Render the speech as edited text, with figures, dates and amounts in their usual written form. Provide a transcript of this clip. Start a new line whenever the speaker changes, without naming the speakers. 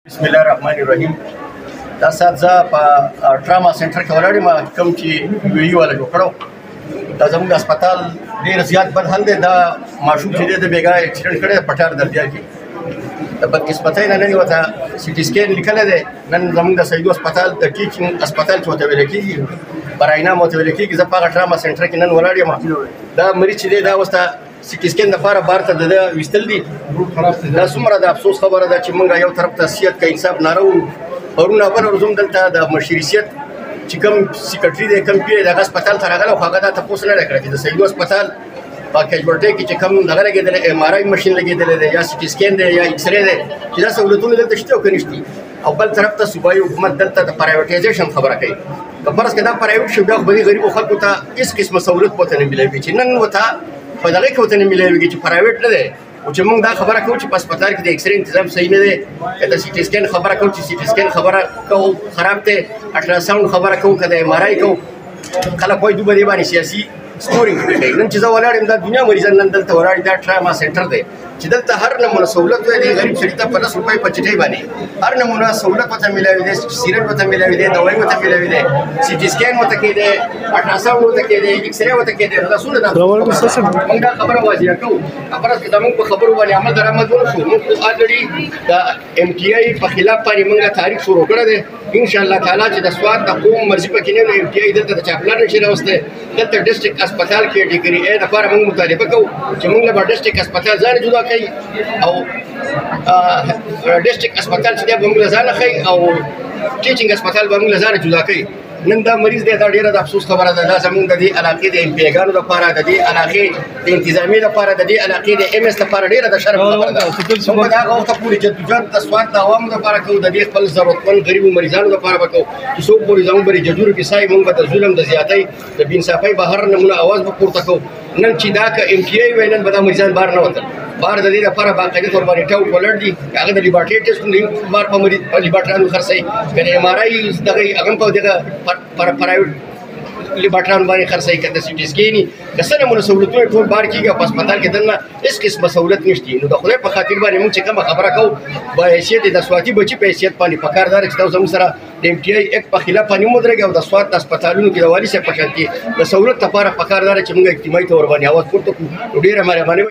بسم الله الرحمن الرحیم. دا سات زه په ټراما سنټر کې ولاړ یم کوم چې وی والا جوړ کړو. دا زموږ هسپتال ډېر زیات بد حال دی. دا ماشوم چې دی د بیګا اکسیډنټ کړی پټار دردیا کې د بدقسمتۍ نه نن ورته سی ټي سکین لیکلی دی. نن زموږ د سیدو هسپتال د ټیچینګ هسپتال چې ورته ویل کېږي براینا ورته ویل کېږي. زه په هغه ټراما سنټر کې نن ولاړ یم. دا مریض چې دی دا اوس ته سی ټي سکین دپاره بهر ته د ده ویستل دي. دا څومره د افسوس خبره ده چې موږ یو طرف ته صحت که انصاف ناره وو. پرون بله ورځ هم دلته د مشیریت چې کوم سیکرټري دی کوم پیر دی هغه هسپتال ته راغلی خو هغه دا تپوس نه دی کړی چې د سیدو هسپتال په کیجوالټۍ کې چې کوم دغه لګېدلی ایم آر آی مشین لګېدلی دی یا سی ټي سکین دی یا ایکس رې دی چې دا سهولتونه دلته شته او که نشته. او بل طرف ته صوبایي حکومت دلته د پرایویټایزیشن خبره کوي. که فرض کړه دا پرایویټ شو بیا خو به دې غریبو خلکو ته هېڅ قسمه سهولت ورته نه میلاوي چې نن ورته په دغه کې ورته نه میلاویږي چې پرایویټ نه دی. او چې موږ دا خبره کوو چې په هسپتال کې د ایکس رې تنظیم صحیح نه دی، که د سی ټي سکین خبره کوو چې سی ټي سکین خبره کوو خراب دی، الټراساونډ خبره کوو که د ایم آر آی کوو خلک وایي دوی به دې باندې سیاسي سکورینګ کوي. نن چې زه ولاړ یم دا دنیا مریضان نن دلته ولاړ دا ټراما سنټر دی چې دلته هر نمونه سهولت وی دی. غریب سړي ته په 10 روپۍ په چټۍ باندې هر نمونه سهولت ورته میلاوي دی. سیرپ ورته میلاوي دی، دوایي ورته میلاوي دی، سی ټي سکین ورته کېدی، الټراساونډ ورته کېدی، ایکس رې ورته کېدی. نو دا څونه ده موږ دا خبره واضحه کوو. فرض کړه زموږ په خبرو باندې عمل درآمد ونه شو. موږ الریډي د ایم ټي آی په خلاف باندې موږ تاریخ شروع کړی دی. انشاءالله تعالی چې د سواد د قوم مرضي پکې نه وي ایم ټي آی دلته د چاپلار نشي راوستی. دلته ډسټرکټ هسپتال کې ډګري اے دپاره موږ مطالبه کوو چې موږ له به ډسټرکټ هسپتال ځان جدا کوي او ډسټرکټ هسپتال چې دی به موږ له ځانه ښیي او ټیچینګ هسپتال به موږ له ځانه جدا کوي. نن دا مریض دی دا ډېره د افسوس خبره ده. دا زموږ د دې علاقې د ایم پي ګانو دپاره د دې علاقې د انتظامي دپاره د دې علاقې د ایم ایس دپاره ډېره د شرم خبره ده. موږ به د هغه وخته پورې جدوجهد د سواد د عوامو دپاره کوو، د دې خپل ضرورتمند غریبو مریضانو دپاره به کوو چې څوک پورې زموږ به جدورو کې سایي. موږ به د ظلم د زیاتۍ د بېانصافۍ به هر نمونه اواز به پورته کوو. نن چې دا که ایم ټي آی وی نن به دا مریضان بهر نه وتل. بهر د دې لپاره باقاعده طور باندې ټاوټ ولړ دي. هغه د لیبارټري ټسټونه بهر په لیبارټریانو خرڅوي، که د ایم آر آی دغه هغه هم په دغه پرایویټ لیبارټریانو باندې خرڅوي، که د سی ټي سکین که څه نمونه سهولتونه ټول بهر کېږي او په هسپتال کې دننه هېڅ قسمه سهولت نشته. نو د خدای په خاطر باندې موږ چې کومه خبره کوو په حیثیت د سواتي بچي په حیثیت باندې پکار ده چې دا زموږ سره د ایم ټي آی ایکټ په خلاف باندې ودرېږي او د سوات د هسپتالونو کې د والي صاحب په شان کې د سهولت لپاره پکار ده چې موږ اجتماعي طور باندې اواز پورته کړو. ډېره مهرباني.